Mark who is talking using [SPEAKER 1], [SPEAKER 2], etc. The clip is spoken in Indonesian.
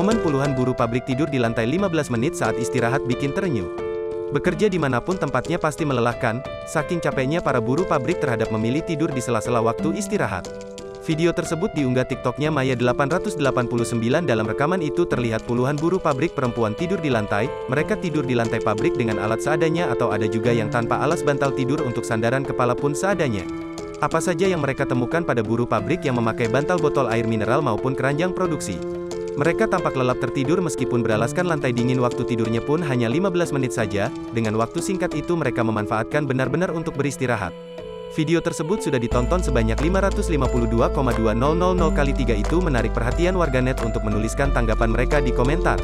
[SPEAKER 1] Momen puluhan buruh pabrik tidur di lantai 15 menit saat istirahat bikin terenyuh. Bekerja dimanapun tempatnya pasti melelahkan, saking capeknya para buruh pabrik terhadap memilih tidur di sela-sela waktu istirahat. Video tersebut diunggah TikToknya Maya 889. Dalam rekaman itu terlihat puluhan buruh pabrik perempuan tidur di lantai. Mereka tidur di lantai pabrik dengan alat seadanya atau ada juga yang tanpa alas bantal tidur untuk sandaran kepala pun seadanya. Apa saja yang mereka temukan pada buruh pabrik yang memakai bantal botol air mineral maupun keranjang produksi. Mereka tampak lelap tertidur meskipun beralaskan lantai dingin. Waktu tidurnya pun hanya 15 menit saja. Dengan waktu singkat itu mereka memanfaatkan benar-benar untuk beristirahat. Video tersebut sudah ditonton sebanyak 552,2000 kali. 3 itu menarik perhatian warganet untuk menuliskan tanggapan mereka di komentar.